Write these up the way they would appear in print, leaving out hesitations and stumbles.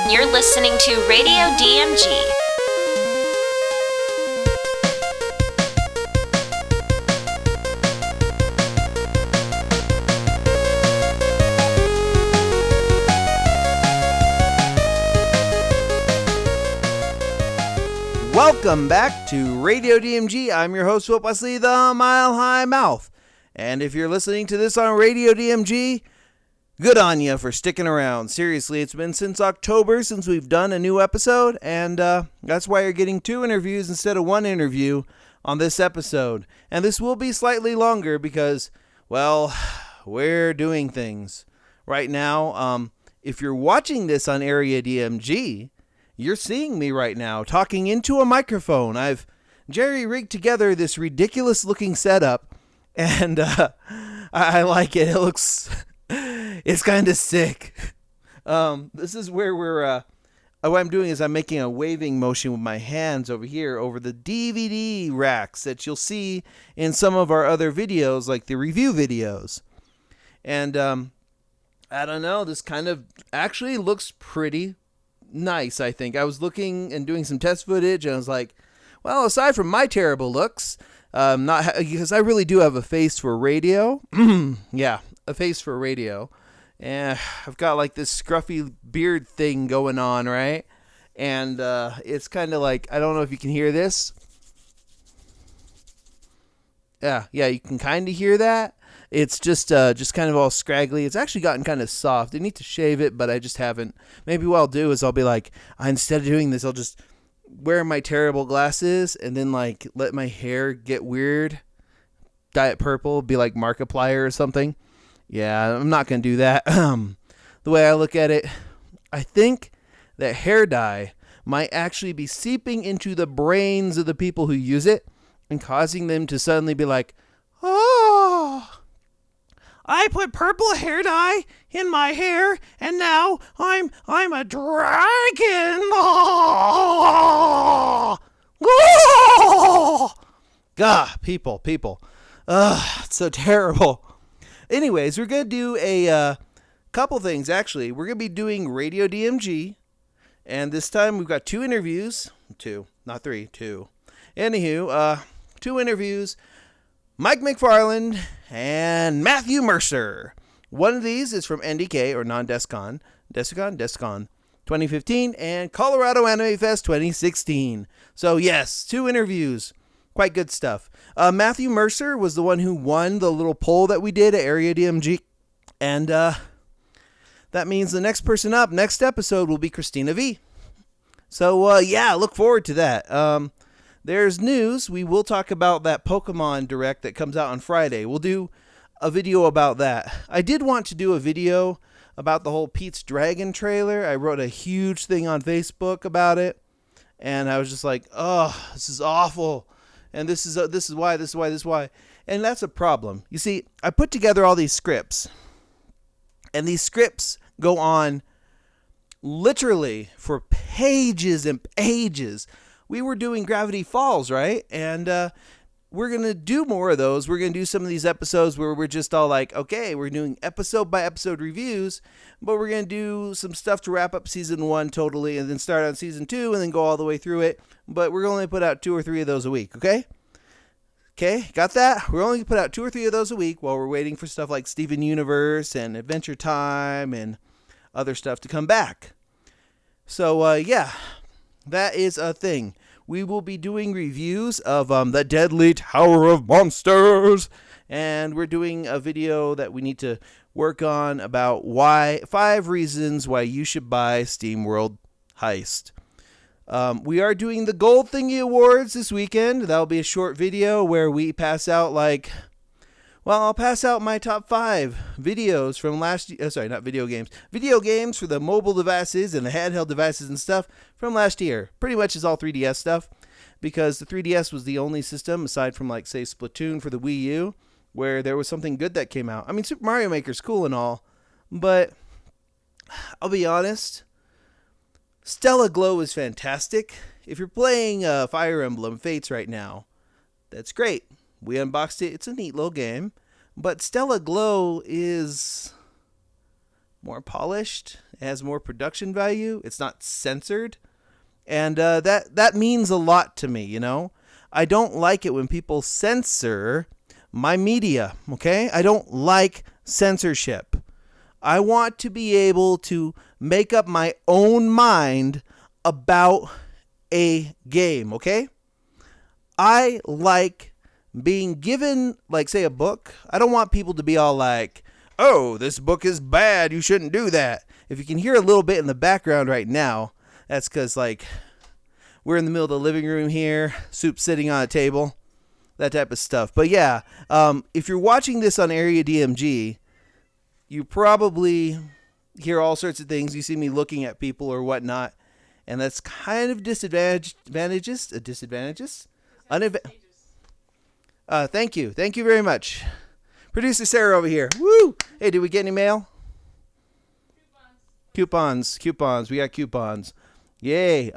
and you're listening to Radio DMG. Welcome back to Radio DMG. I'm your host, Philip Wesley, the Mile High Mouth. And if you're listening to this on Radio DMG, good on you for sticking around. Seriously, it's been since October since we've done a new episode, and that's why you're getting 2 interviews instead of 1 interview on this episode. And this will be slightly longer because, well, we're doing things. Right now, if you're watching this on Area DMG, you're seeing me right now talking into a microphone. I've jerry-rigged together this ridiculous-looking setup, and I like it. It looks... it's kind of sick. This is where we're... what I'm doing is I'm making a waving motion with my hands over here over the DVD racks that you'll see in some of our other videos, like the review videos. And I don't know, this kind of actually looks pretty nice, I think. I was looking and doing some test footage, and I was like, well, aside from my terrible looks, because I really do have a face for radio. Yeah, a face for radio. And I've got like this scruffy beard thing going on, right? And it's kind of like, I don't know if you can hear this. Yeah, you can kind of hear that. It's just kind of all scraggly. It's actually gotten kind of soft. I need to shave it, but I just haven't. Maybe what I'll do is I'll be like, instead of doing this, I'll just wear my terrible glasses and then like let my hair get weird. Dye it purple, be like Markiplier or something. Yeah, I'm not going to do that. The way I look at it, I think that hair dye might actually be seeping into the brains of the people who use it and causing them to suddenly be like, oh, I put purple hair dye in my hair, and now I'm a dragon. Oh! Oh! God, people. It's so terrible. Anyways, we're going to do a couple things, actually. We're going to be doing Radio DMG, and this time we've got 2 interviews. 2, not 3, 2. Anywho, 2 interviews. Mike McFarland and Matthew Mercer. One of these is from NDK, or Non-Descon. Descon 2015, and Colorado Anime Fest 2016. So yes, 2 interviews. Quite good stuff. Matthew Mercer was the one who won the little poll that we did at Area DMG. And that means the next person up, next episode, will be Christina V. So yeah, look forward to that. There's news. We will talk about that Pokemon Direct that comes out on Friday. We'll do a video about that. I did want to do a video about the whole Pete's Dragon trailer. I wrote a huge thing on Facebook about it, and I was just like, oh, this is awful, and this is why, and that's a problem. You see, I put together all these scripts, and these scripts go on literally for pages and pages. We were doing Gravity Falls, right? And we're going to do more of those. We're going to do some of these episodes where we're just all like, okay, we're doing episode by episode reviews, but we're going to do some stuff to wrap up season 1 totally and then start on season 2 and then go all the way through it. But we're going to only put out 2 or 3 of those a week, okay? Okay, got that? We're only going to put out 2 or 3 of those a week while we're waiting for stuff like Steven Universe and Adventure Time and other stuff to come back. So, yeah. That is a thing. We will be doing reviews of the Deadly Tower of Monsters. And we're doing a video that we need to work on about 5 reasons why you should buy SteamWorld Heist. We are doing the Gold Thingy Awards this weekend. That'll be a short video where we pass out I'll pass out my top 5 videos from last year. Sorry, not video games. Video games for the mobile devices and the handheld devices and stuff from last year. Pretty much is all 3DS stuff, because the 3DS was the only system, aside from, like, say, Splatoon for the Wii U, where there was something good that came out. I mean, Super Mario Maker's cool and all, but I'll be honest, Stella Glow is fantastic. If you're playing Fire Emblem Fates right now, that's great. We unboxed it. It's a neat little game. But Stella Glow is more polished. It has more production value. It's not censored. And that means a lot to me, you know? I don't like it when people censor my media, okay? I don't like censorship. I want to be able to make up my own mind about a game, okay? I like being given, like, say, a book. I don't want people to be all like, oh, this book is bad, you shouldn't do that. If you can hear a little bit in the background right now, that's because, like, we're in the middle of the living room here, soup sitting on a table, that type of stuff. But yeah, if you're watching this on Area DMG, you probably hear all sorts of things. You see me looking at people or whatnot, and that's kind of disadvantageous. Thank you very much, producer Sarah over here. Woo! Hey, did we get any mail? Coupons. We got coupons. Yay!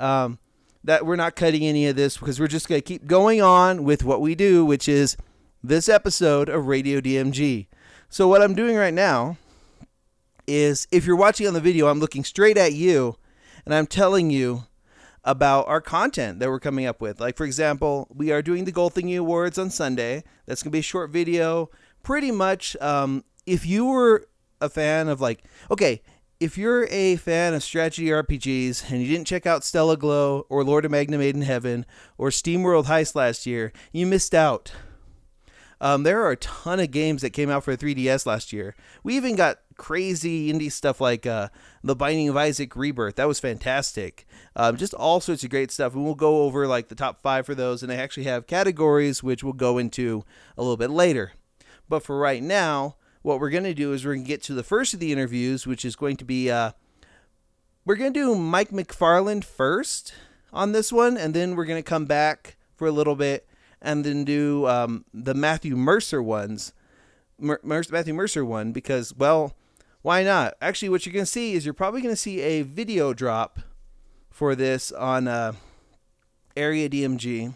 That we're not cutting any of this because we're just gonna keep going on with what we do, which is this episode of Radio DMG. So what I'm doing right now is, if you're watching on the video, I'm looking straight at you, and I'm telling you about our content that we're coming up with. Like, for example, we are doing the Gold Thingy Awards on Sunday. That's going to be a short video. Pretty much, if you were a fan of, like, okay, if you're a fan of strategy RPGs and you didn't check out Stella Glow or Lord of Magna Made in Heaven or SteamWorld Heist last year, you missed out. There are a ton of games that came out for 3DS last year. We even got crazy indie stuff like The Binding of Isaac Rebirth. That was fantastic. Just all sorts of great stuff. And we'll go over like the top 5 for those. And I actually have categories, which we'll go into a little bit later. But for right now, what we're going to do is we're going to get to the first of the interviews, which is going to be, we're going to do Mike McFarland first on this one. And then we're going to come back for a little bit and then do the Matthew Mercer ones. Matthew Mercer one, because, well, why not? Actually, what you're going to see is you're probably going to see a video drop for this on Area DMG.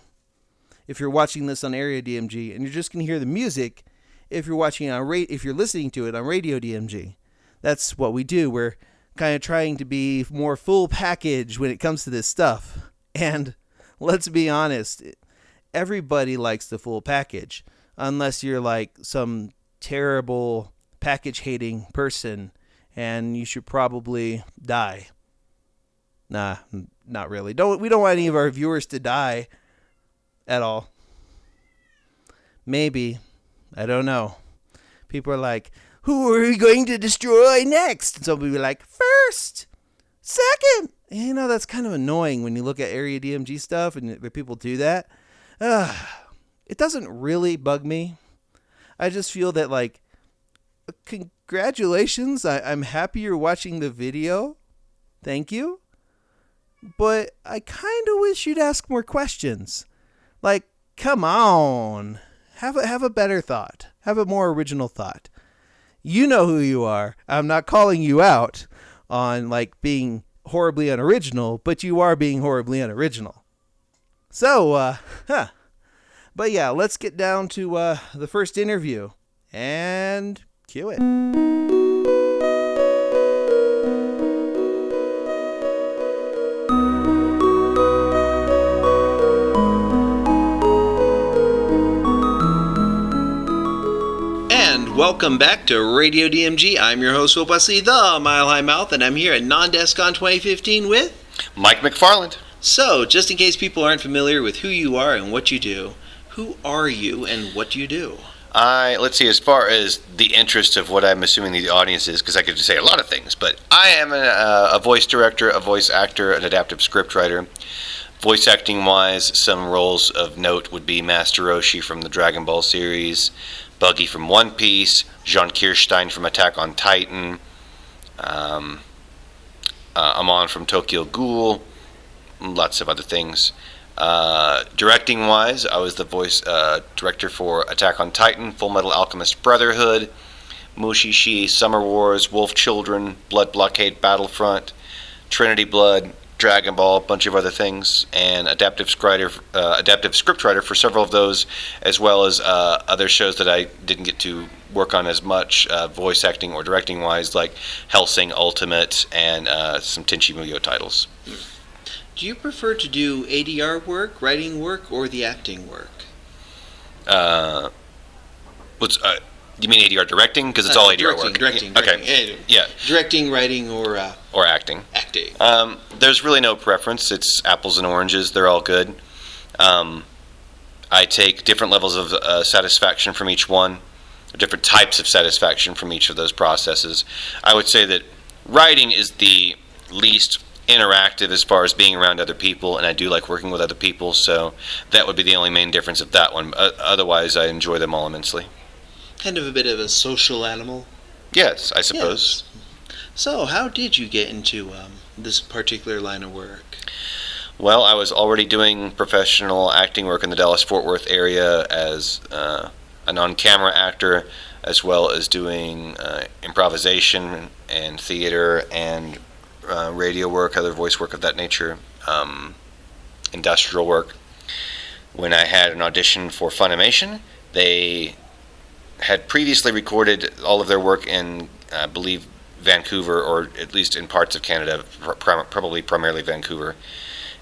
If you're watching this on Area DMG, and you're just going to hear the music if you're watching it on if you're listening to it on Radio DMG. That's what we do. We're kind of trying to be more full package when it comes to this stuff. And let's be honest, everybody likes the full package, unless you're like some terrible package hating person, and you should probably die. Nah, not really. We don't want any of our viewers to die at all. Maybe. I don't know. People are like, who are we going to destroy next? And some people be like, first, second. You know, that's kind of annoying when you look at Area DMG stuff and people do that. It doesn't really bug me. I just feel that, like, congratulations. I'm happy you're watching the video. Thank you. But I kind of wish you'd ask more questions. Like, come on. Have a better thought. Have a more original thought. You know who you are. I'm not calling you out on, like, being horribly unoriginal, but you are being horribly unoriginal. So, But yeah, let's get down to the first interview and cue it. And welcome back to Radio DMG. I'm your host, Will Wesley, the Mile High Mouth, and I'm here at Non-DESCON 2015 with Mike McFarland. So, just in case people aren't familiar with who you are and what you do, who are you and what do you do? Let's see, as far as the interest of what I'm assuming the audience is, because I could say a lot of things, but I am a voice director, a voice actor, an adaptive scriptwriter. Voice acting-wise, some roles of note would be Master Roshi from the Dragon Ball series, Buggy from One Piece, Jean Kirstein from Attack on Titan, Amon from Tokyo Ghoul, lots of other things. Directing-wise, I was the voice director for Attack on Titan, Full Metal Alchemist Brotherhood, Mushishi, Summer Wars, Wolf Children, Blood Blockade Battlefront, Trinity Blood, Dragon Ball, a bunch of other things, and adaptive scriptwriter for several of those, as well as other shows that I didn't get to work on as much, voice acting or directing wise, like Hellsing Ultimate and some Tenchi Muyo titles. Do you prefer to do ADR work, writing work, or the acting work? You mean ADR directing? Because it's all ADR work. Directing. Okay. Yeah. Directing, writing, or acting. Acting. There's really no preference. It's apples and oranges. They're all good. I take different levels of satisfaction from each one, different types of satisfaction from each of those processes. I would say that writing is the least interactive as far as being around other people, and I do like working with other people, so that would be the only main difference of that one. Otherwise, I enjoy them all immensely. Kind of a bit of a social animal. Yes, I suppose. Yes. So, how did you get into this particular line of work? Well, I was already doing professional acting work in the Dallas-Fort Worth area as a on-camera actor, as well as doing improvisation and theater and radio work, other voice work of that nature, industrial work. When I had an audition for Funimation, they had previously recorded all of their work in, I believe, Vancouver, or at least in parts of Canada, probably primarily Vancouver.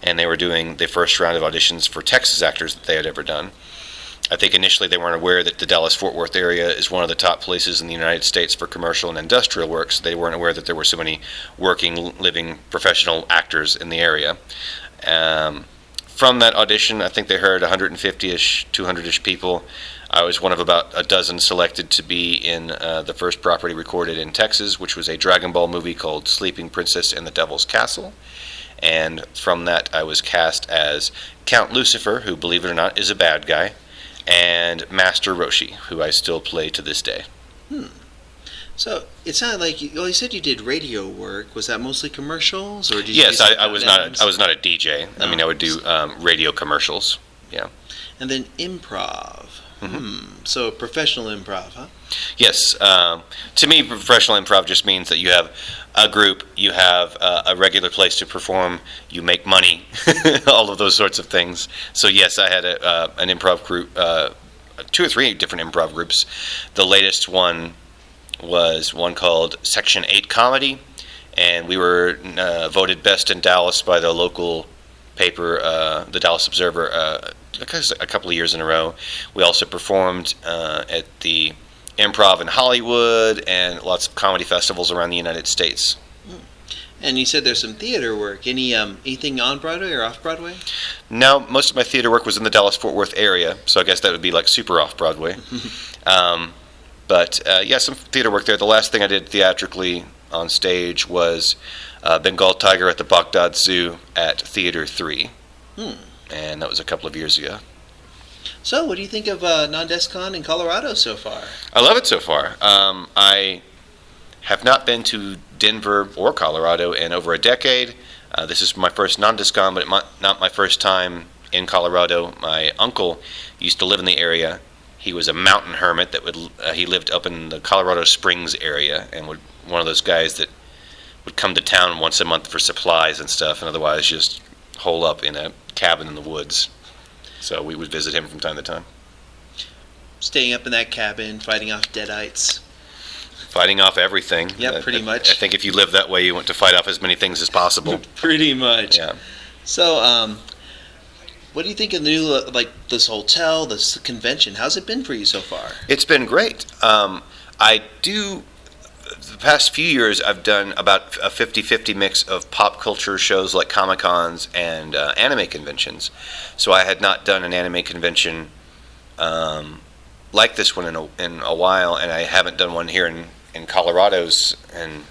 And they were doing the first round of auditions for Texas actors that they had ever done. I think initially they weren't aware that the Dallas-Fort Worth area is one of the top places in the United States for commercial and industrial work, so they weren't aware that there were so many working, living, professional actors in the area. From that audition, I think they heard 150-ish, 200-ish people. I was one of about a dozen selected to be in the first property recorded in Texas, which was a Dragon Ball movie called Sleeping Princess and the Devil's Castle. And from that, I was cast as Count Lucifer, who, believe it or not, is a bad guy, and Master Roshi, who I still play to this day. So it sounded like you said you did radio work. Was that mostly commercials, or did you? Yes, I was not. I was not a DJ. I mean, I would do radio commercials. Yeah. And then improv. So professional improv, huh? Yes. To me, professional improv just means that you have a group, you have a regular place to perform, you make money, all of those sorts of things. So yes, I had an improv group, 2 or 3 different improv groups. The latest one was one called Section 8 Comedy, and we were voted best in Dallas by the local paper, the Dallas Observer, a couple of years in a row. We also performed at the Improv in Hollywood and lots of comedy festivals around the United States. And you said there's some theater work. Anything on Broadway or off Broadway? No, most of my theater work was in the Dallas-Fort Worth area, so I guess that would be like super off Broadway. But yeah, some theater work there. The last thing I did theatrically on stage was Bengal Tiger at the Baghdad Zoo at Theater 3. And that was a couple of years ago. So, what do you think of Non-DesCon in Colorado so far? I love it so far. I have not been to Denver or Colorado in over a decade. This is my first Non-DesCon, but not my first time in Colorado. My uncle used to live in the area. He was a mountain hermit he lived up in the Colorado Springs area, and one of those guys that would come to town once a month for supplies and stuff, and otherwise just hole up in a cabin in the woods. So we would visit him from time to time. Staying up in that cabin, fighting off deadites. Fighting off everything. Yeah, pretty much. I think if you live that way, you want to fight off as many things as possible. Pretty much. Yeah. So, what do you think of the new, this hotel, this convention? How's it been for you so far? It's been great. The past few years, I've done about a 50-50 mix of pop culture shows like Comic-Cons and anime conventions. So I had not done an anime convention like this one in a while, and I haven't done one here in Colorado's in,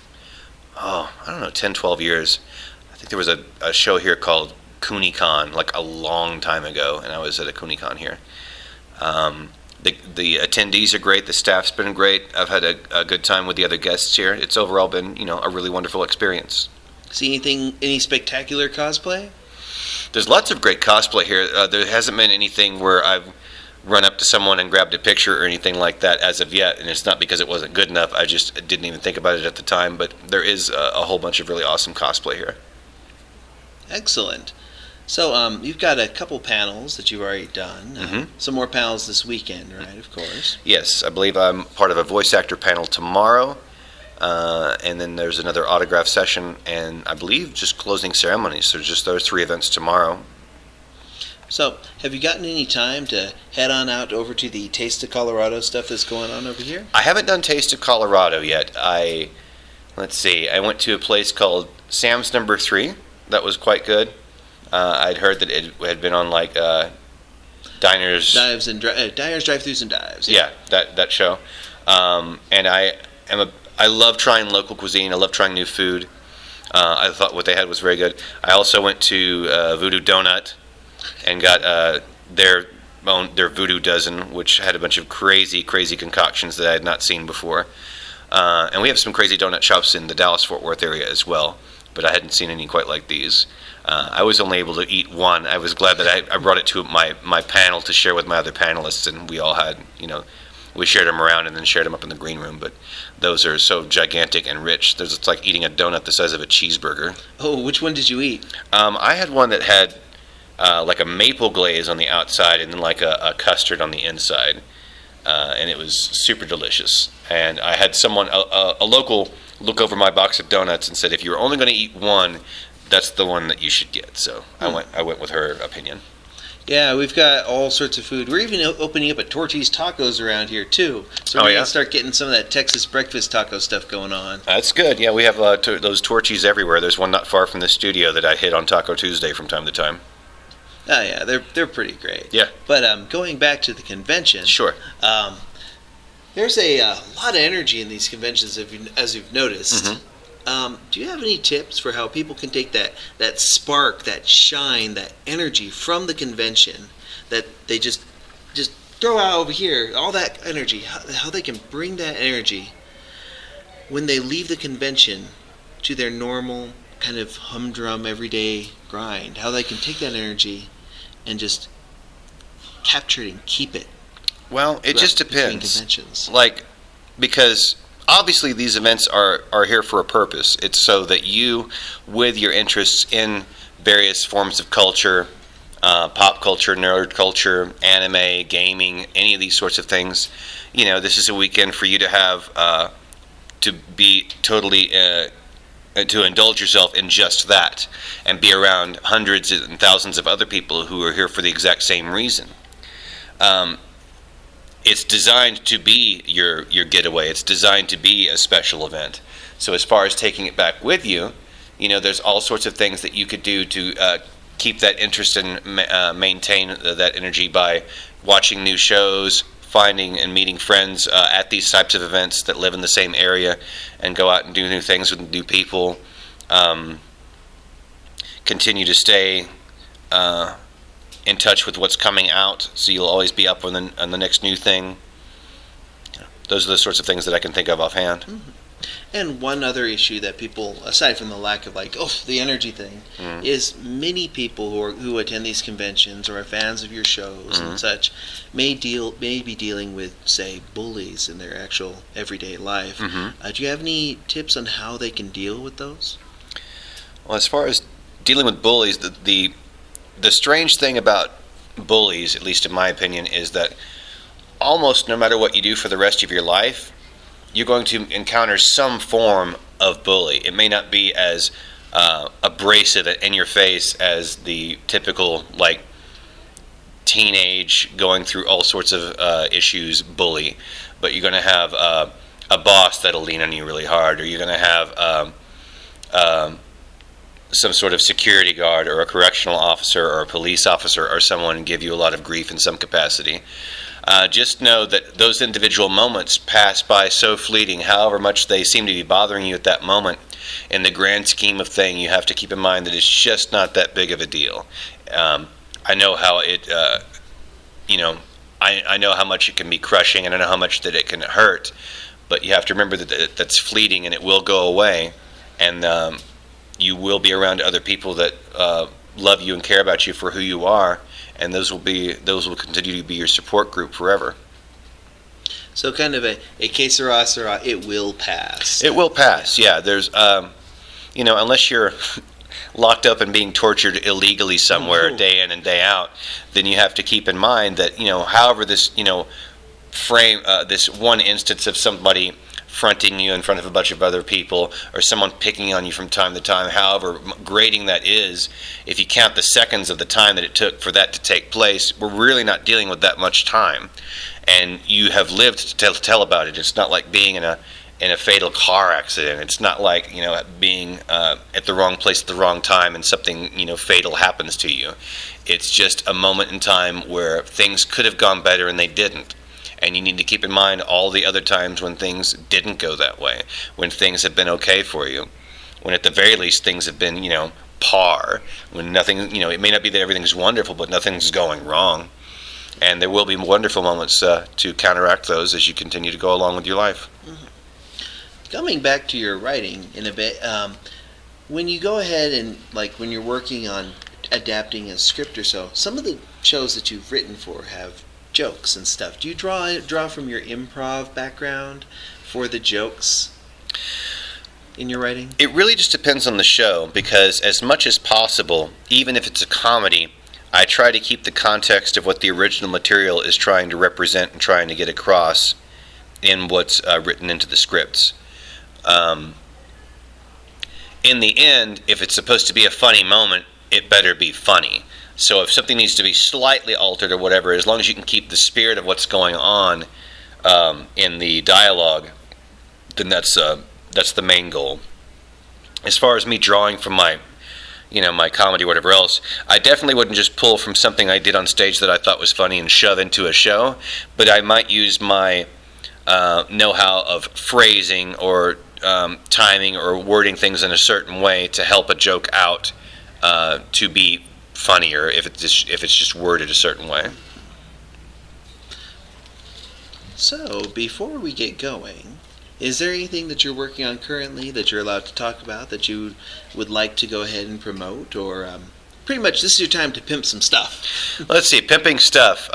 I don't know, 10, 12 years. I think there was a show here called CooneyCon, like a long time ago, and I was at a CooneyCon here. The attendees are great. The staff's been great. I've had a good time with the other guests here. It's overall been, a really wonderful experience. See any spectacular cosplay? There's lots of great cosplay here. There hasn't been anything where I've run up to someone and grabbed a picture or anything like that as of yet, and it's not because it wasn't good enough. I just didn't even think about it at the time, but there is a whole bunch of really awesome cosplay here. Excellent. So you've got a couple panels that you've already done. Some more panels this weekend, right? Of course. Yes, I believe I'm part of a voice actor panel tomorrow, and then there's another autograph session, and I believe just closing ceremonies. So just those 3 events tomorrow. So, have you gotten any time to head on out over to the Taste of Colorado stuff that's going on over here? I haven't done Taste of Colorado yet. Let's see, I went to a place called Sam's Number 3. That was quite good. I'd heard that it had been on like Diners, Drive-Thrus and Dives. Yeah, that show. And I love trying local cuisine. I love trying new food. I thought what they had was very good. I also went to Voodoo Donut and got their Voodoo Dozen, which had a bunch of crazy concoctions that I had not seen before. And we have some crazy donut shops in the Dallas-Fort Worth area as well, but I hadn't seen any quite like these. I was only able to eat one. I was glad that I brought it to my panel to share with my other panelists, and we all had, we shared them around and then shared them up in the green room. But those are so gigantic and rich. It's like eating a donut the size of a cheeseburger. Oh, which one did you eat? I had one that had like a maple glaze on the outside and then like a custard on the inside. And it was super delicious. And I had someone, a local, look over my box of donuts and said, if you're only going to eat one, that's the one that you should get. So I went with her opinion. Yeah, we've got all sorts of food. We're even opening up a Torchy's Tacos around here, too. So we're going to start getting some of that Texas breakfast taco stuff going on. That's good. Yeah, we have those Torchy's everywhere. There's one not far from the studio that I hit on Taco Tuesday from time to time. Oh, yeah, they're pretty great. Yeah. But going back to the convention. Sure. There's a lot of energy in these conventions, as you've noticed. Do you have any tips for how people can take that spark, that shine, that energy from the convention that they just throw out over here, all that energy, how they can bring that energy when they leave the convention to their normal kind of humdrum everyday grind, how they can take that energy and just capture it and keep it? Well, it just depends. Conventions. Because obviously these events are here for a purpose. It's so that you, with your interests in various forms of culture, pop culture, nerd culture, anime, gaming, any of these sorts of things, this is a weekend for you to have to be totally to indulge yourself in just that and be around hundreds and thousands of other people who are here for the exact same reason. It's designed to be your getaway. It's designed to be a special event. So as far as taking it back with you, there's all sorts of things that you could do to keep that interest and maintain that energy by watching new shows, finding and meeting friends at these types of events that live in the same area and go out and do new things with new people. Continue to stay in touch with what's coming out, so you'll always be up on the next new thing. Those are the sorts of things that I can think of offhand. Mm-hmm. And one other issue that people, aside from the lack of the energy thing, is many people who attend these conventions or are fans of your shows and such may be dealing with, say, bullies in their actual everyday life. Do you have any tips on how they can deal with those? Well, as far as dealing with bullies, the strange thing about bullies, at least in my opinion, is that almost no matter what you do for the rest of your life, you're going to encounter some form of bully. It may not be as abrasive and in your face as the typical teenage going through all sorts of issues bully, but you're going to have a boss that'll lean on you really hard, or you're going to have some sort of security guard or a correctional officer or a police officer or someone give you a lot of grief in some capacity. Just know that those individual moments pass by so fleeting, however much they seem to be bothering you at that moment. In the grand scheme of thing, you have to keep in mind that it's just not that big of a deal. I know how it, I know how much it can be crushing, and I know how much that it can hurt, but you have to remember that that's fleeting and it will go away, and you will be around other people that love you and care about you for who you are, and those will continue to be your support group forever. So kind of a que sera, sera, it will pass. It will pass, yeah. There's, unless you're locked up and being tortured illegally somewhere day in and day out, then you have to keep in mind that, however this, frame, this one instance of somebody fronting you in front of a bunch of other people, or someone picking on you from time to time, however grating that is, if you count the seconds of the time that it took for that to take place, we're really not dealing with that much time. And you have lived to tell about it. It's not like being in a fatal car accident. It's not like, being at the wrong place at the wrong time and something, fatal happens to you. It's just a moment in time where things could have gone better and they didn't. And you need to keep in mind all the other times when things didn't go that way, when things have been okay for you, when at the very least things have been, par, when nothing, it may not be that everything's wonderful, but nothing's going wrong. And there will be wonderful moments to counteract those as you continue to go along with your life. Mm-hmm. Coming back to your writing in a bit, when you go ahead and, like, when you're working on adapting a script or so, some of the shows that you've written for have jokes and stuff. Do you draw from your improv background for the jokes in your writing? It really just depends on the show, because as much as possible, even if it's a comedy, I try to keep the context of what the original material is trying to represent and trying to get across in what's written into the scripts. In the end, if it's supposed to be a funny moment, it better be funny. So if something needs to be slightly altered or whatever, as long as you can keep the spirit of what's going on in the dialogue, then that's the main goal. As far as me drawing from my comedy, whatever else, I definitely wouldn't just pull from something I did on stage that I thought was funny and shove into a show, but I might use my know-how of phrasing or timing or wording things in a certain way to help a joke out to be funnier if it's just worded a certain way. So, before we get going, is there anything that you're working on currently that you're allowed to talk about that you would like to go ahead and promote? Or pretty much this is your time to pimp some stuff. Let's see, pimping stuff.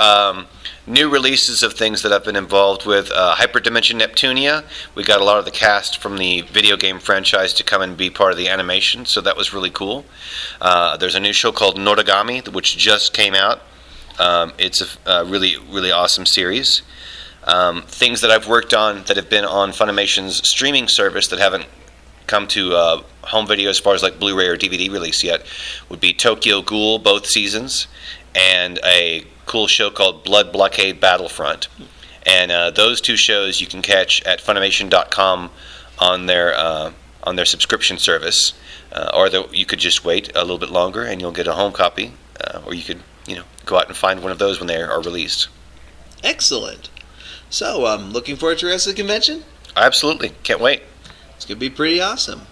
New releases of things that I've been involved with. Hyperdimension Neptunia. We got a lot of the cast from the video game franchise to come and be part of the animation, so that was really cool. There's a new show called Noragami, which just came out. It's a really, really awesome series. Things that I've worked on that have been on Funimation's streaming service that haven't come to home video as far as like Blu-ray or DVD release yet would be Tokyo Ghoul, both seasons, and a cool show called Blood Blockade Battlefront. And those two shows you can catch at Funimation.com on their subscription service, or you could just wait a little bit longer and you'll get a home copy, or you could go out and find one of those when they are released. Excellent. So, looking forward to the rest of the convention? Absolutely. Can't wait. It's going to be pretty awesome.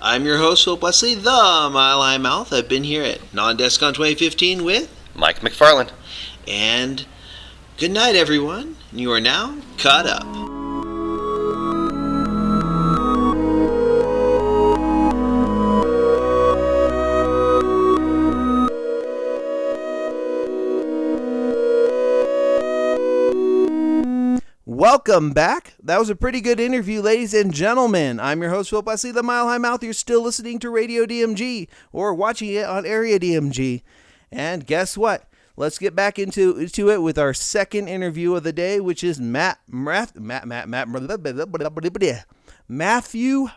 I'm your host, Philip Wesley, the Mile High Mouth. I've been here at Non-Descon 2015 with Mike McFarland. And good night, everyone. You are now caught up. Welcome back. That was a pretty good interview, ladies and gentlemen. I'm your host, Philip Wesley, the Mile High Mouth. You're still listening to Radio DMG or watching it on Area DMG. And guess what? Let's get back into it with our second interview of the day, which is Matthew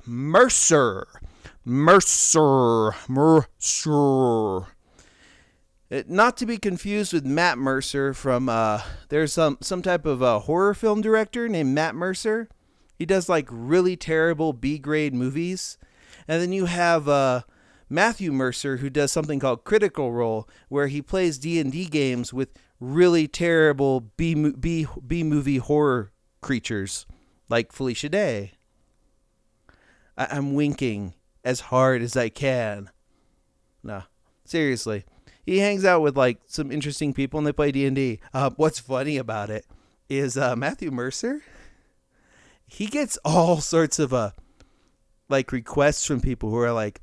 Mercer. Mercer. Not to be confused with Matt Mercer from, there's some type of horror film director named Matt Mercer. He does like really terrible B-grade movies. And then you have Matthew Mercer, who does something called Critical Role, where he plays D&D games with really terrible B-movie horror creatures, like Felicia Day. I'm winking as hard as I can. No, seriously. He hangs out with like some interesting people and they play D&D. What's funny about it is Matthew Mercer, he gets all sorts of like requests from people who are like,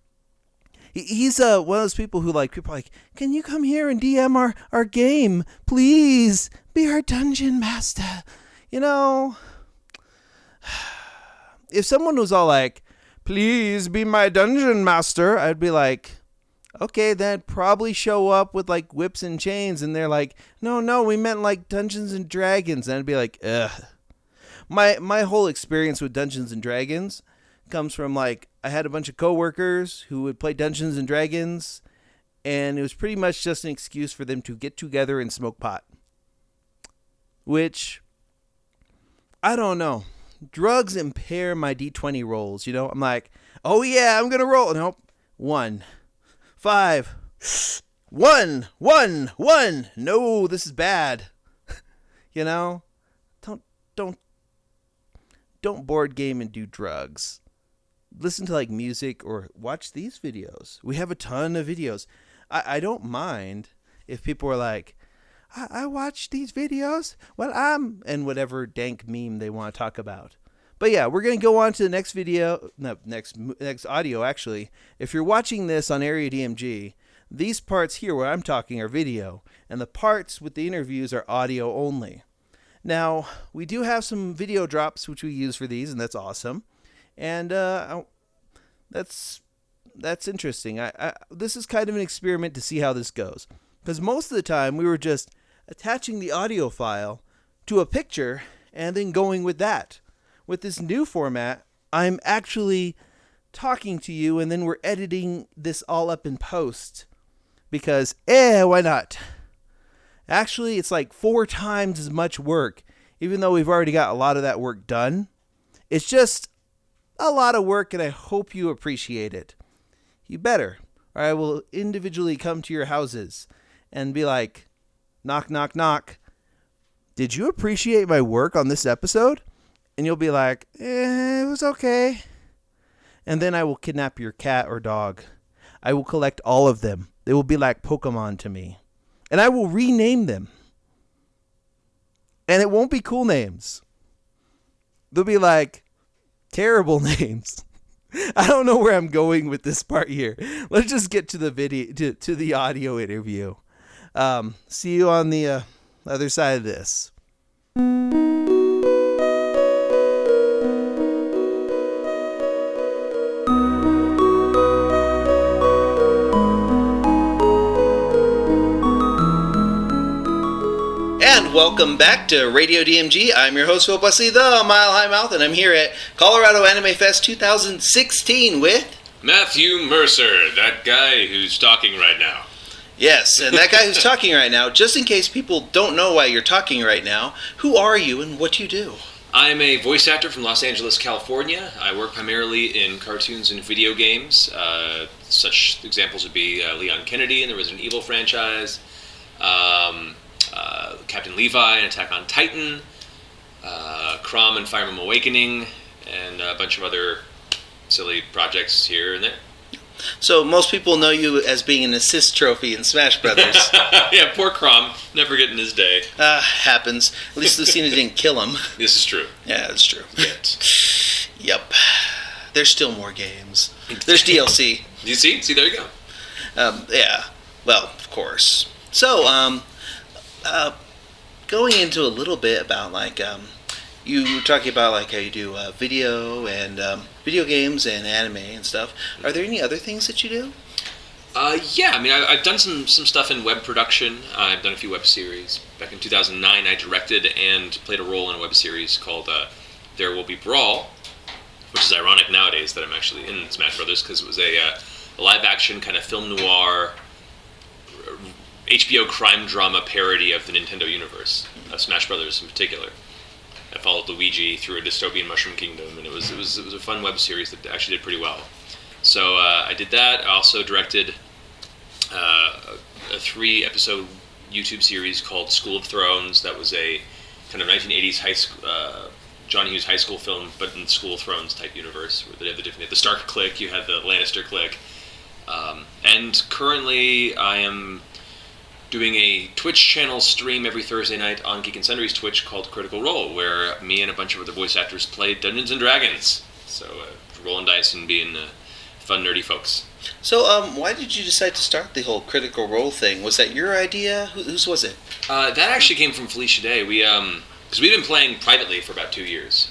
he's one of those people who like, people are like, can you come here and DM our game? Please be our dungeon master. If someone was all like, please be my dungeon master, I'd be like, Okay, then probably show up with like whips and chains, and they're like, no, we meant like Dungeons and Dragons, and I'd be like, ugh. My whole experience with Dungeons and Dragons comes from like I had a bunch of coworkers who would play Dungeons and Dragons, and it was pretty much just an excuse for them to get together and smoke pot. Which, I don't know. Drugs impair my D20 rolls, you know? I'm like, oh yeah, I'm going to roll. Nope. 1, 5, 1. No, this is bad. You know? Don't board game and do drugs. Listen to like music or watch these videos. We have a ton of videos. I don't mind if people are like, I watch these videos. Well, and whatever dank meme they want to talk about. But yeah, we're going to go on to the next video, no, next audio actually. If you're watching this on Area DMG, these parts here where I'm talking are video, and the parts with the interviews are audio only. Now, we do have some video drops which we use for these, and that's awesome. And that's interesting. This is kind of an experiment to see how this goes. Because most of the time, we were just attaching the audio file to a picture and then going with that. With this new format, I'm actually talking to you, and then we're editing this all up in post. Because, why not? Actually, it's like 4 times as much work, even though we've already got a lot of that work done. It's just a lot of work, and I hope you appreciate it. You better, or I will individually come to your houses and be like, knock, knock, knock. Did you appreciate my work on this episode? And you'll be like, it was okay. And then I will kidnap your cat or dog. I will collect all of them. They will be like Pokemon to me. And I will rename them. And it won't be cool names. They'll be like terrible names. I don't know where I'm going with this part here. Let's just get to the video, to the audio interview. See you on the other side of this. And welcome back to Radio DMG. I'm your host, Phil Bussey, the Mile High Mouth, and I'm here at Colorado Anime Fest 2016 with Matthew Mercer, that guy who's talking right now. Yes, and that guy who's talking right now, just in case people don't know why you're talking right now, who are you and what do you do? I'm a voice actor from Los Angeles, California. I work primarily in cartoons and video games. Such examples would be Leon Kennedy in the Resident Evil franchise, Captain Levi in Attack on Titan, Crom in Fire Emblem Awakening, and a bunch of other silly projects here and there. So most people know you as being an assist trophy in Smash Brothers. Yeah, poor Crom, never getting his day. Happens. At least Lucina didn't kill him. This is true. Yeah, that's true. Yet. Yep. There's still more games. There's DLC. You see? See, there you go. Yeah. Well, of course. So, going into a little bit about like you were talking about like how you do video and video games and anime and stuff. Are there any other things that you do? Yeah, I mean, I've done some stuff in web production. I've done a few web series. Back in 2009, I directed and played a role in a web series called There Will Be Brawl, which is ironic nowadays that I'm actually in Smash Brothers because it was a live-action kind of film noir HBO crime drama parody of the Nintendo universe, Smash Brothers in particular. I followed Luigi through a dystopian mushroom kingdom, and it was a fun web series that actually did pretty well. So I did that. I also directed a 3-episode YouTube series called School of Thrones. That was a kind of 1980s John Hughes high school film, but in School of Thrones type universe, where they had the Stark clique, you had the Lannister clique, and currently I am doing a Twitch channel stream every Thursday night on Geek and Sundry's Twitch called Critical Role, where me and a bunch of other voice actors play Dungeons and Dragons. So rolling dice and being fun, nerdy folks. So why did you decide to start the whole Critical Role thing? Was that your idea? Whose was it? That actually came from Felicia Day. Because we've been playing privately for about 2 years.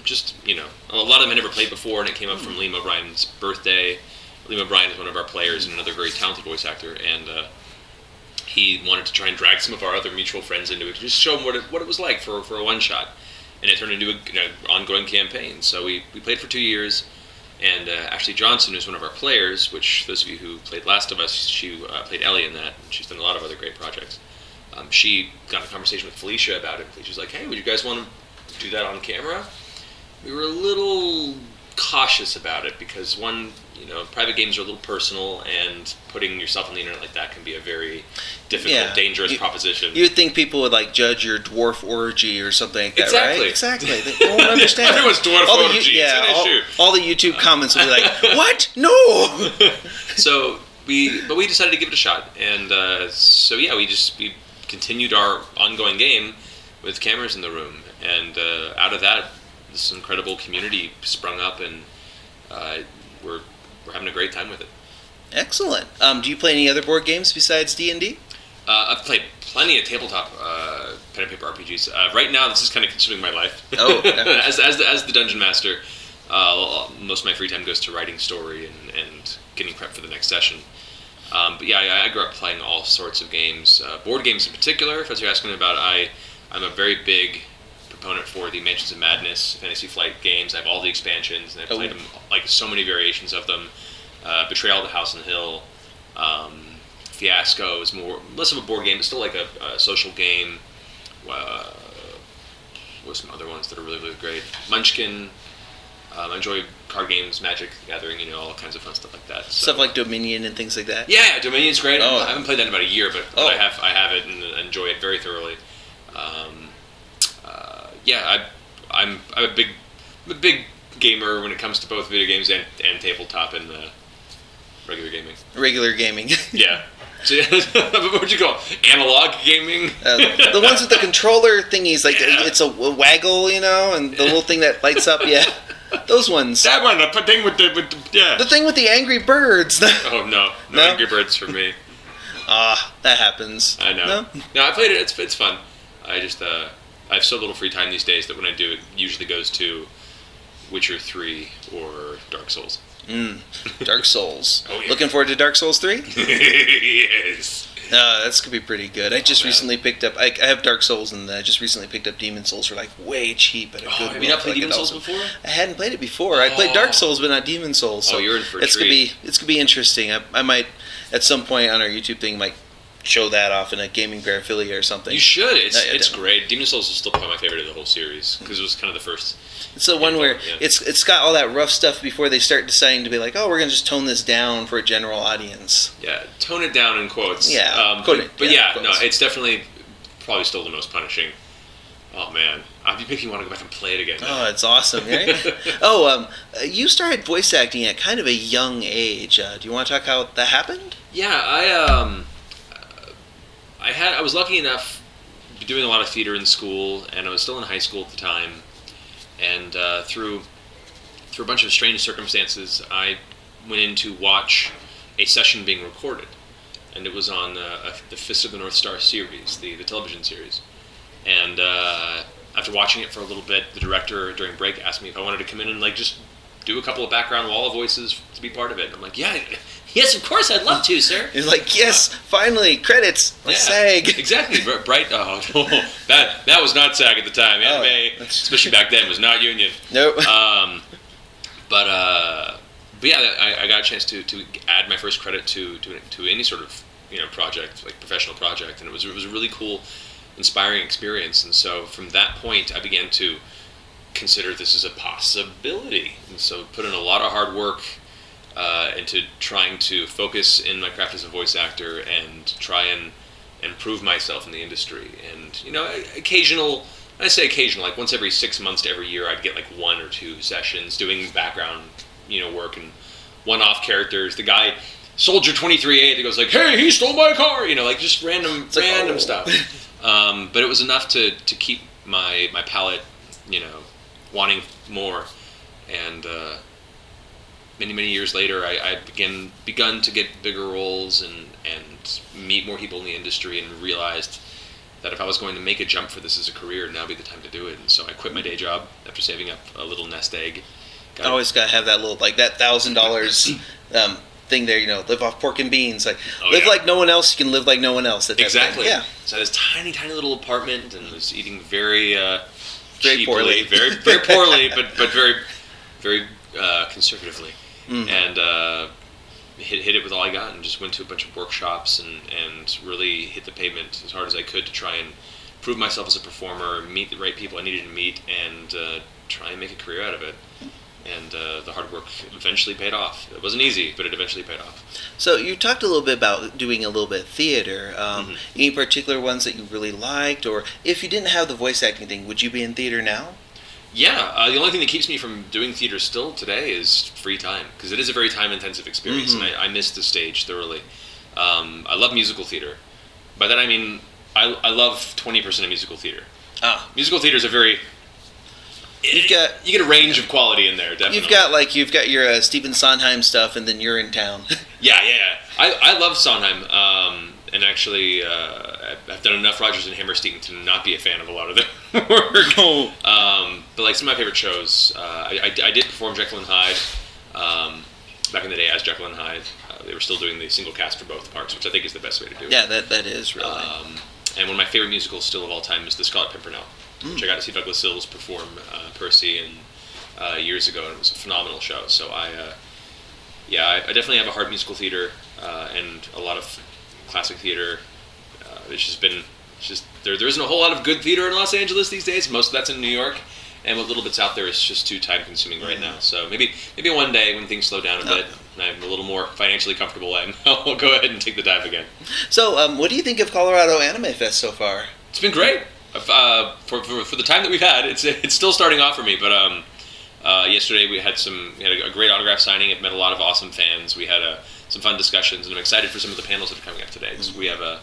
Just, a lot of them I never played before, and it came up from Liam O'Brien's birthday. Liam O'Brien is one of our players and another very talented voice actor, and he wanted to try and drag some of our other mutual friends into it to just show them what it was like for a one-shot. And it turned into an ongoing campaign. So we played for 2 years, and Ashley Johnson, who's one of our players, which those of you who played Last of Us, she played Ellie in that, and she's done a lot of other great projects. She got in a conversation with Felicia about it. Felicia's like, hey, would you guys want to do that on camera? We were a little cautious about it because, one, private games are a little personal, and putting yourself on the internet like that can be a very difficult, dangerous proposition. You would think people would judge your dwarf orgy or something like that, exactly. right? Exactly. They won't understand. Everyone's dwarf orgy. It's an issue. All the YouTube comments will be like, "What? No!" So we decided to give it a shot, and we continued our ongoing game with cameras in the room, and out of that, this incredible community sprung up, and we're having a great time with it. Excellent. Do you play any other board games besides D&D? I've played plenty of tabletop pen and paper RPGs. Right now, this is kind of consuming my life. Oh, as the dungeon master, most of my free time goes to writing story and getting prepped for the next session. But yeah, I grew up playing all sorts of games, board games in particular. If that's what you're asking about, I'm a very big proponent for the Mansions of Madness Fantasy Flight games. I have all the expansions, and I've played them, so many variations of them. Betrayal of the House on the Hill, Fiasco is less of a board game, but still like a social game. With some other ones that are really, really great. Munchkin. I enjoy card games, Magic the Gathering, all kinds of fun stuff like that. So. Stuff like Dominion and things like that? Yeah, Dominion's great. Oh. I haven't played that in about a year, but I have it and enjoy it very thoroughly. I'm a big gamer when it comes to both video games and tabletop and regular gaming. Regular gaming. Yeah. So, what would you call it? Analog gaming? The ones with the controller thingies, it's a waggle, and the little thing that lights up, yeah. Those ones. That one, the thing with the The thing with the Angry Birds. Oh, no Angry Birds for me. That happens. I know. No, I played it. It's fun. I just, I have so little free time these days that when I do, it usually goes to Witcher 3 or Dark Souls. Dark Souls. Oh, yeah. Looking forward to Dark Souls 3? Yes. That's going to be pretty good. I just recently picked up... I have Dark Souls, and I just recently picked up Demon Souls for way cheap at a good... Have you not played Demon Souls before? I hadn't played it before. I played Dark Souls, but not Demon Souls. So you're in for a treat. It's going to be interesting. I might, at some point on our YouTube thing, show that off in a Gaming Bear affiliate or something. You should. It's great. Demon Souls is still probably my favorite of the whole series because it was kind of the first. It's the one where it's got all that rough stuff before they start deciding to be like, oh, we're going to just tone this down for a general audience. Yeah, tone it down in quotes. Yeah, but it's definitely probably still the most punishing. Oh man, you make me want to go back and play it again. Oh, it's awesome, right? You started voice acting at kind of a young age. Do you want to talk how that happened? Yeah, I was lucky enough to be doing a lot of theater in school, and I was still in high school at the time. And through a bunch of strange circumstances, I went in to watch a session being recorded, and it was on the Fist of the North Star series, the television series. And after watching it for a little bit, the director during break asked me if I wanted to come in and just do a couple of background wall voices to be part of it. And I'm like, yes, of course, I'd love to, sir. He's like, yes, finally, credits. SAG. Exactly. Bright. Oh, that was not SAG at the time. Anime, especially back then, was not union. Nope. But yeah, I got a chance to add my first credit to any sort of project, professional project, and it was a really cool, inspiring experience. And so from that point, I began to consider this as a possibility, and so put in a lot of hard work into trying to focus in my craft as a voice actor and try and improve myself in the industry. And occasional, I say occasional, once every 6 months to every year, I'd get 1 or 2 sessions doing background work and one-off characters. The guy Soldier 23A that goes hey, he stole my car, just random stuff. But it was enough to keep my palate wanting more, and many years later, I begun to get bigger roles and meet more people in the industry, and realized that if I was going to make a jump for this as a career, now would be the time to do it. And so I quit my day job after saving up a little nest egg. Always got to have that little that $1,000 thing there, live off pork and beans. Like, Oh, live yeah. like no one else, you can live like no one else. That type of thing. Exactly. Yeah. So I had this tiny, tiny little apartment and was eating very, Very cheaply, poorly. very, very poorly, but very, very conservatively, Mm-hmm. and hit it with all I got, and just went to a bunch of workshops and really hit the pavement as hard as I could to try and prove myself as a performer, meet the right people I needed to meet, and try and make a career out of it. And the hard work eventually paid off. It wasn't easy, but it eventually paid off. So you talked a little bit about doing a little bit of theater. Any particular ones that you really liked, or if you didn't have the voice acting thing, would you be in theater now? Yeah, the only thing that keeps me from doing theater still today is free time, because it is a very time-intensive experience, and I miss the stage thoroughly. I love musical theater. By that I mean I love 20% of musical theater. Musical theater is a very... You get a range of quality in there, definitely. You've got your Stephen Sondheim stuff, and then you're in town. Yeah. I love Sondheim, and actually I've done enough Rodgers and Hammerstein to not be a fan of a lot of their work. But like some of my favorite shows, I did perform Jekyll and Hyde back in the day as Jekyll and Hyde. They were still doing the single cast for both parts, which I think is the best way to do it. Yeah, that is really. And one of my favorite musicals still of all time is The Scarlet Pimpernel, which I got to see Douglas Sills perform Percy years ago, and it was a phenomenal show. So I definitely have a heart musical theater and a lot of classic theater. There isn't a whole lot of good theater in Los Angeles these days. Most of that's in New York, and what little bit's out there is just too time consuming right now. So maybe one day when things slow down a bit and I'm a little more financially comfortable, I'll go ahead and take the dive again. So what do you think of Colorado Anime Fest so far? It's been great. For the time that we've had, it's still starting off for me. But yesterday we had a great autograph signing. I've met a lot of awesome fans. We had some fun discussions, and I'm excited for some of the panels that are coming up today. So we have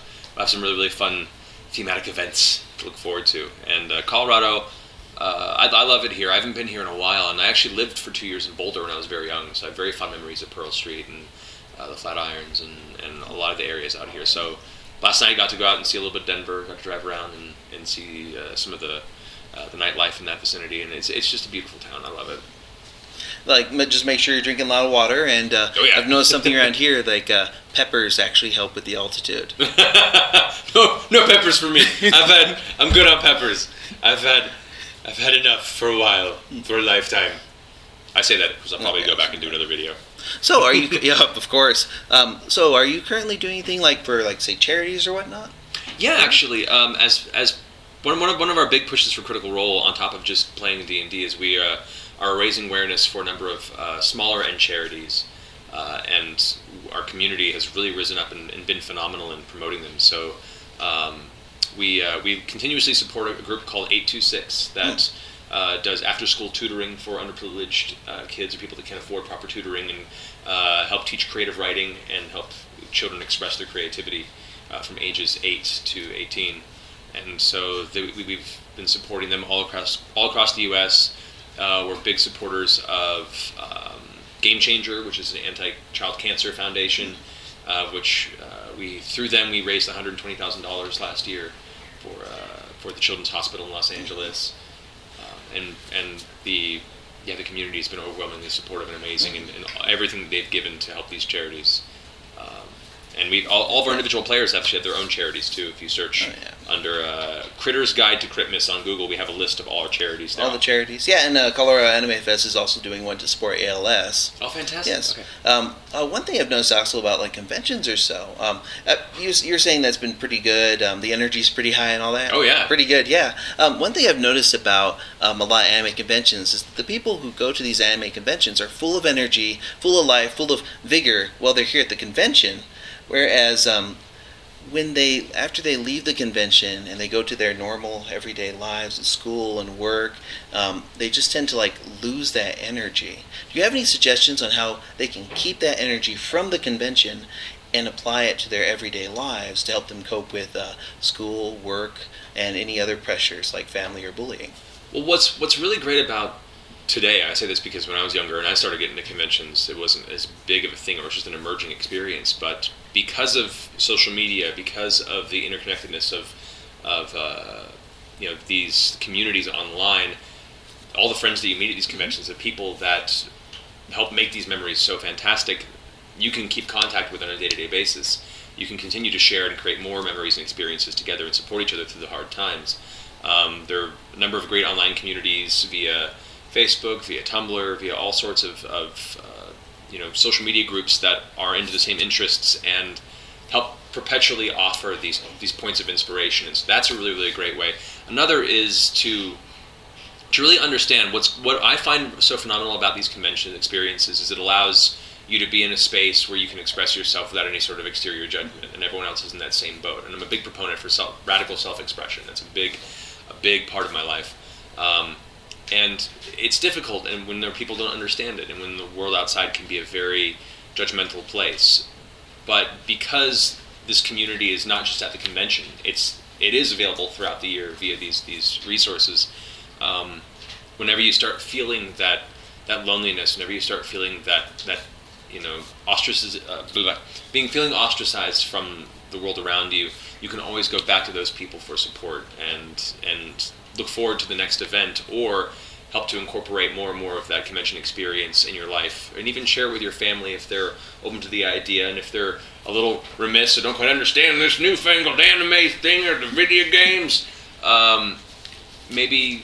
some really, really fun thematic events to look forward to. And Colorado, I love it here. I haven't been here in a while, and I actually lived for 2 years in Boulder when I was very young, so I have very fond memories of Pearl Street and the Flatirons and a lot of the areas out here. So last night I got to go out and see a little bit of Denver, got to drive around and see some of the nightlife in that vicinity, and it's just a beautiful town. I love it. Like, just make sure you're drinking a lot of water, and I've noticed something around here, like peppers actually help with the altitude. No peppers for me. I'm good on peppers. I've had enough for a while, for a lifetime. I say that because I'll probably go back and do another video. So are you? Yeah, of course. So are you currently doing anything for say charities or whatnot? Yeah, actually, as one of our big pushes for Critical Role, on top of just playing D&D, is we are raising awareness for a number of smaller end charities, and our community has really risen up and been phenomenal in promoting them. So we continuously support a group called 826 that does after-school tutoring for underprivileged kids or people that can't afford proper tutoring, and help teach creative writing and help children express their creativity from ages 8 to 18. And so we've been supporting them all across the U.S. We're big supporters of Game Changer, which is an anti-child cancer foundation, which through them we raised $120,000 last year for the Children's Hospital in Los Angeles, and the community has been overwhelmingly supportive and amazing, and everything that they've given to help these charities. And all of our individual players actually have their own charities too. If you search under Critter's Guide to Critmas on Google, we have a list of all our charities now. All the charities, yeah. And Colorado Anime Fest is also doing one to support ALS. Oh, fantastic! Yes. Okay. One thing I've noticed also about conventions or so, you're saying that's been pretty good. The energy's pretty high and all that. Oh yeah, pretty good. Yeah. One thing I've noticed about a lot of anime conventions is that the people who go to these anime conventions are full of energy, full of life, full of vigor while they're here at the convention. Whereas after they leave the convention and they go to their normal everyday lives at school and work, they just tend to lose that energy. Do you have any suggestions on how they can keep that energy from the convention and apply it to their everyday lives to help them cope with school, work, and any other pressures like family or bullying? Well, what's really great about today, I say this because when I was younger and I started getting to conventions, it wasn't as big of a thing, or it was just an emerging experience. But because of social media, because of the interconnectedness of these communities online, all the friends that you meet at these conventions, the people that help make these memories so fantastic, you can keep contact with on a day-to-day basis. You can continue to share and create more memories and experiences together and support each other through the hard times. There are a number of great online communities via Facebook, via Tumblr, via all sorts of social media groups that are into the same interests and help perpetually offer these points of inspiration. And so that's a really, really great way. Another is to really understand what I find so phenomenal about these convention experiences is it allows you to be in a space where you can express yourself without any sort of exterior judgment, and everyone else is in that same boat. And I'm a big proponent for radical self-expression. That's a big part of my life. And it's difficult, and when people don't understand it, and when the world outside can be a very judgmental place. But because this community is not just at the convention, it is available throughout the year via these resources. Whenever you start feeling that loneliness, whenever you start feeling that feeling ostracized from the world around you, you can always go back to those people for support and look forward to the next event, or help to incorporate more and more of that convention experience in your life, and even share with your family if they're open to the idea, and if they're a little remiss or don't quite understand this newfangled anime thing or the video games, maybe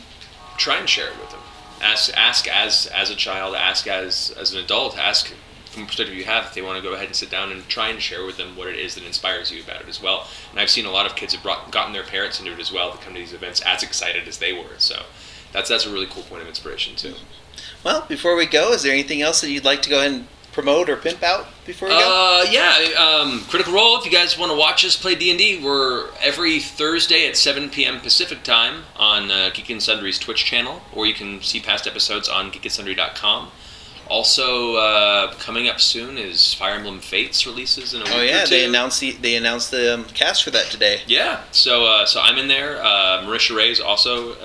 try and share it with them. Ask as a child, ask as an adult, ask from the perspective you have if they want to go ahead and sit down and try and share with them what it is that inspires you about it as well. And I've seen a lot of kids have gotten their parents into it as well to come to these events as excited as they were. So that's a really cool point of inspiration too. Well, before we go, is there anything else that you'd like to go ahead and promote or pimp out before we go? Critical Role, if you guys want to watch us play D&D, we're every Thursday at 7 p.m. Pacific time on Geek and Sundry's Twitch channel, or you can see past episodes on geekandsundry.com. Also, coming up soon is Fire Emblem Fates releases in a week or two. They announced the cast for that today. Yeah, so I'm in there. Marisha Ray is also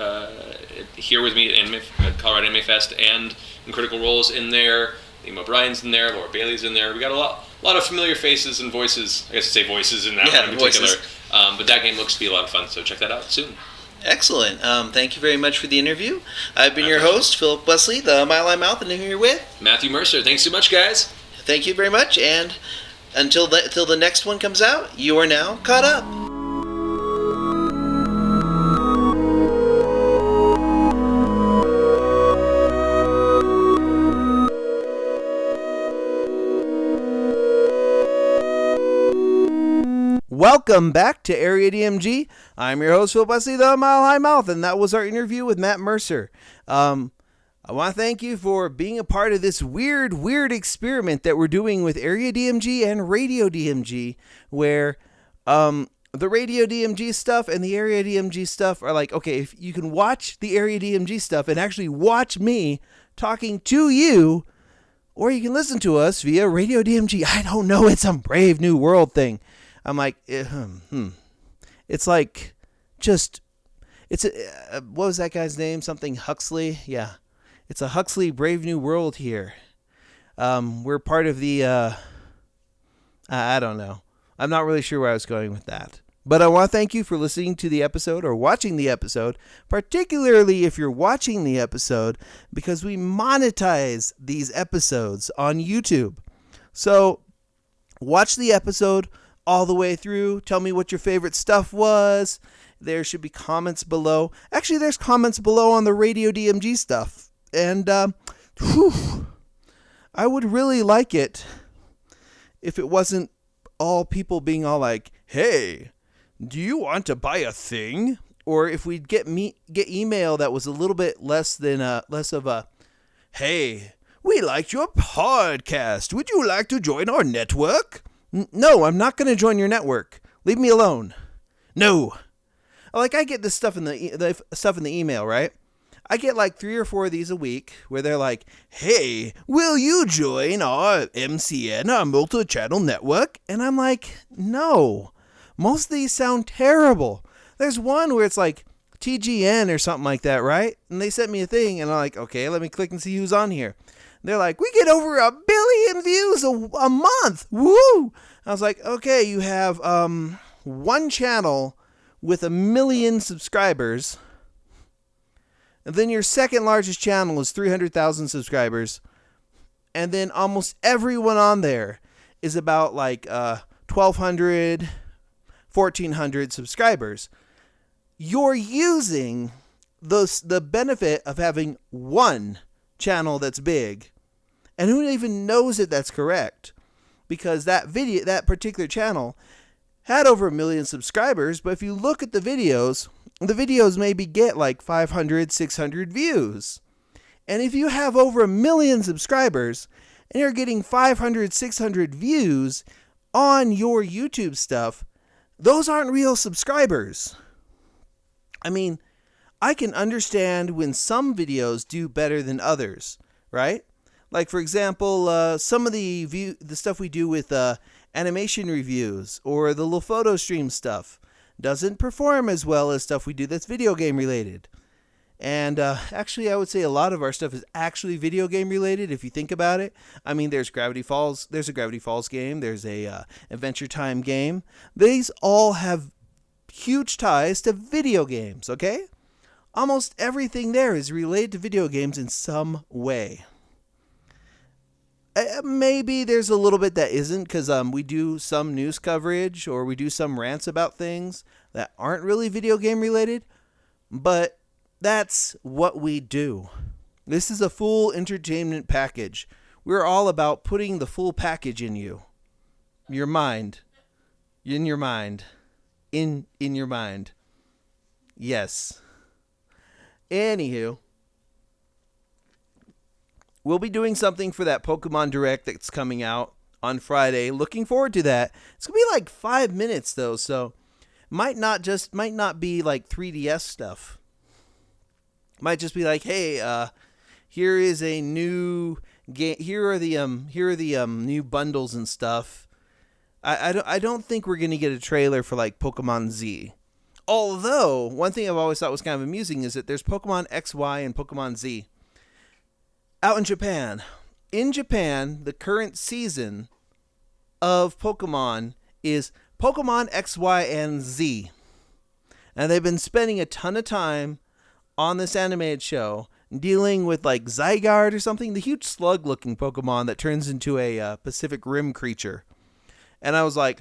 here with me at Colorado Anime Fest, and Critical Role is in there. Liam O'Brien's in there. Laura Bailey's in there. We got a lot of familiar faces and voices. I guess I'd say voices in that one in particular. But that game looks to be a lot of fun, so check that out soon. Excellent. Thank you very much for the interview. I've been your host, Philip Wesley, the Mile High Mouth, and here with Matthew Mercer. Thanks so much, guys. Thank you very much, and until the next one comes out, you are now caught up. Welcome back to Area DMG. I'm your host, Phil Wesley, the Mile High Mouth, and that was our interview with Matt Mercer. I want to thank you for being a part of this weird experiment that we're doing with Area DMG and Radio DMG, where the Radio DMG stuff and the Area DMG stuff are like, okay, if you can watch the Area DMG stuff and actually watch me talking to you, or you can listen to us via Radio DMG. I don't know, it's some Brave New World thing. I'm like, it's like, what was that guy's name? Something Huxley? Yeah. It's a Huxley Brave New World here. We're part of the, I don't know. I'm not really sure where I was going with that. But I want to thank you for listening to the episode or watching the episode, particularly if you're watching the episode, because we monetize these episodes on YouTube. So watch the episode all the way through. Tell me what your favorite stuff was. There should be comments below. Actually, there's comments below on the Radio DMG stuff. And I would really like it if it wasn't all people being all like, hey, do you want to buy a thing? Or if we'd get email that was a little bit less of a, hey, we liked your podcast. Would you like to join our network? No, I'm not going to join your network. Leave me alone. No. Like, I get this stuff in the stuff in the email, right? I get like 3 or 4 of these a week where they're like, hey, will you join our MCN, our multi-channel network? And I'm like, no. Most of these sound terrible. There's one where it's like TGN or something like that, right? And they sent me a thing, and I'm like, okay, let me click and see who's on here. They're like, we get over 1 billion views a month. Woo! I was like, okay, you have one channel with 1 million subscribers. And then your second largest channel is 300,000 subscribers. And then almost everyone on there is about like 1,200, 1,400 subscribers. You're using the benefit of having one channel that's big, and who even knows that that's correct, because that particular channel had over 1 million subscribers, but if you look at the videos maybe get like 500, 600 views. And if you have over 1 million subscribers and you're getting 500, 600 views on your YouTube stuff, those aren't real subscribers. I mean, I can understand when some videos do better than others, right? Like, for example, some of the stuff we do with animation reviews or the little photo stream stuff doesn't perform as well as stuff we do that's video game related. And actually, I would say a lot of our stuff is actually video game related if you think about it. I mean, there's Gravity Falls. There's a Gravity Falls game. There's a Adventure Time game. These all have huge ties to video games, okay? Almost everything there is related to video games in some way. Maybe there's a little bit that isn't, because we do some news coverage or we do some rants about things that aren't really video game related, but that's what we do. This is a full entertainment package. We're all about putting the full package in you. Your mind. In your mind. In your mind. Yes. Anywho, we'll be doing something for that Pokemon Direct that's coming out on Friday. Looking forward to that. It's going to be like 5 minutes though, so might not be like 3DS stuff. Might just be like, hey, here is a new game. Here are the new bundles and stuff. I don't think we're going to get a trailer for like Pokemon Z. Although, one thing I've always thought was kind of amusing is that there's Pokemon XY and Pokemon Z out in Japan. In Japan, the current season of Pokemon is Pokemon XY and Z. And they've been spending a ton of time on this animated show dealing with like Zygarde or something, the huge slug-looking Pokemon that turns into a Pacific Rim creature. And I was like,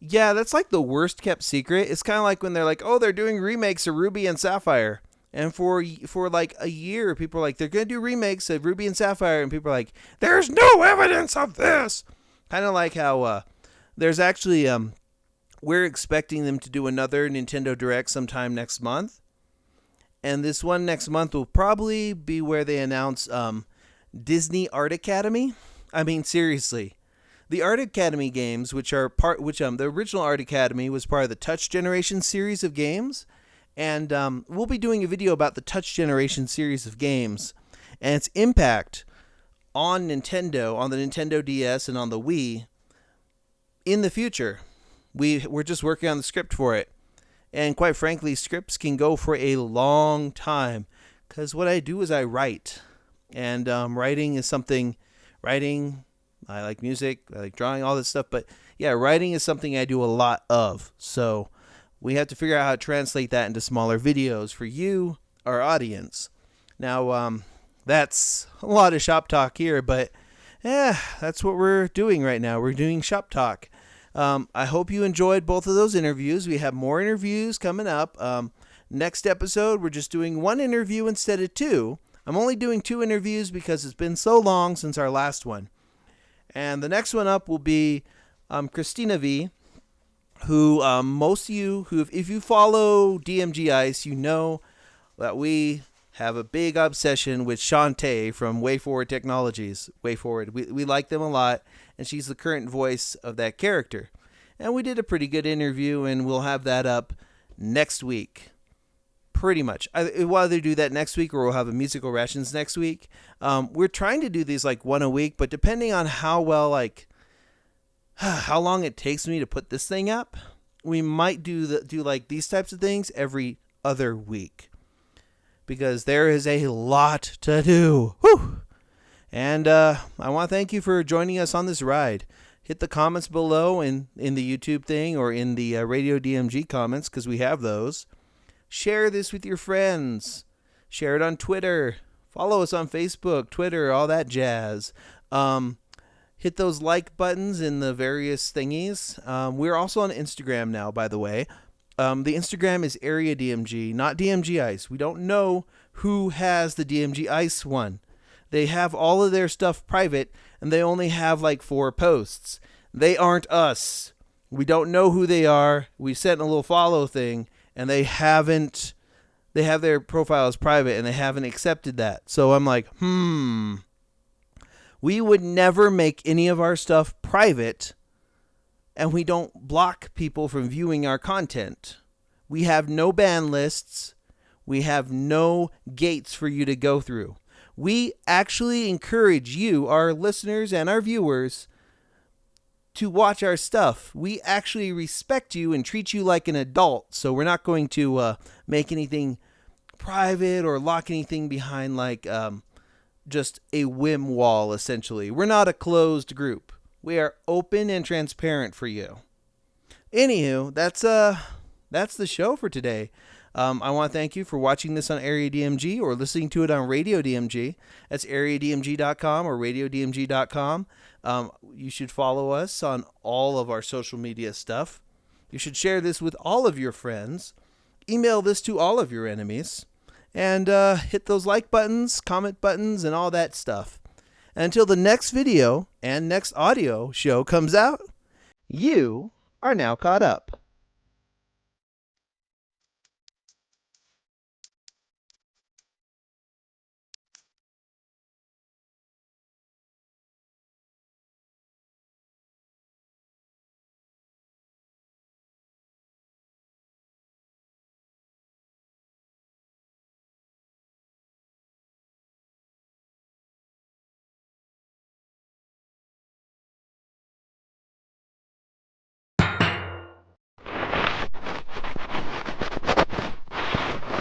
yeah, that's like the worst kept secret. It's kind of like when they're like, oh, they're doing remakes of Ruby and Sapphire. And for like a year, people are like, they're going to do remakes of Ruby and Sapphire. And people are like, there's no evidence of this. Kind of like how there's actually, we're expecting them to do another Nintendo Direct sometime next month. And this one next month will probably be where they announce Disney Art Academy. I mean, seriously. The Art Academy games, the original Art Academy was part of the Touch Generation series of games. And we'll be doing a video about the Touch Generation series of games and its impact on Nintendo, on the Nintendo DS and on the Wii in the future. We're just working on the script for it. And quite frankly, scripts can go for a long time. Because what I do is I write. And writing, I like music, I like drawing, all this stuff. But yeah, writing is something I do a lot of. So we have to figure out how to translate that into smaller videos for you, our audience. Now, that's a lot of shop talk here, but yeah, that's what we're doing right now. We're doing shop talk. I hope you enjoyed both of those interviews. We have more interviews coming up. Next episode, we're just doing one interview instead of two. I'm only doing 2 interviews because it's been so long since our last one. And the next one up will be Christina V, who most of you, if you follow DMG Ice, you know that we have a big obsession with Shantae from Way Forward Technologies. Way Forward. We like them a lot, and she's the current voice of that character. And we did a pretty good interview, and we'll have that up next week. Pretty much. We'll either do that next week or we'll have a musical rations next week. We're trying to do these like one a week, but depending on how long it takes me to put this thing up, we might do like these types of things every other week. Because there is a lot to do. Whew! And I want to thank you for joining us on this ride. Hit the comments below in the YouTube thing or in the Radio DMG comments, because we have those. Share this with your friends. Share it on Twitter. Follow us on Facebook, Twitter, all that jazz. hit those like buttons in the various thingies. We're also on Instagram now, by the way. The Instagram is Area DMG, not DMG Ice. We don't know who has the DMG Ice one. They have all of their stuff private, and they only have like 4 posts. They aren't us. We don't know who they are. We sent a little follow thing, and they haven't. They have their profiles private, and they haven't accepted that. So I'm like, we would never make any of our stuff private, and we don't block people from viewing our content. We have no ban lists. We have no gates for you to go through. We actually encourage you, our listeners and our viewers, to watch our stuff. We actually respect you and treat you like an adult, so we're not going to make anything private or lock anything behind like just a whim wall, essentially. We're not a closed group. We are open and transparent for you. Anywho, that's the show for today. I want to thank you for watching this on Area DMG or listening to it on Radio DMG. That's areadmg.com or radiodmg.com. You should follow us on all of our social media stuff. You should share this with all of your friends. Email this to all of your enemies. And hit those like buttons, comment buttons, and all that stuff. And until the next video and next audio show comes out, you are now caught up.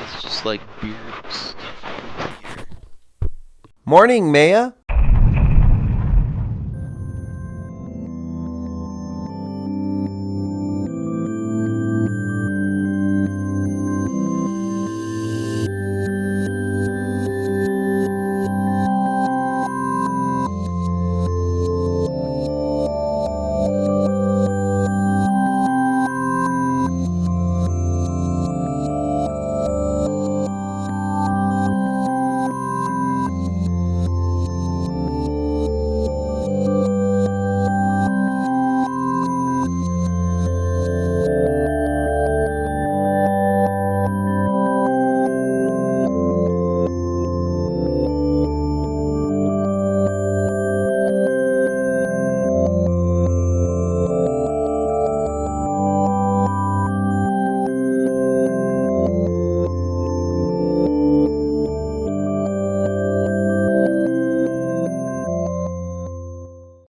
It's just like beard stuff. Morning, Maya.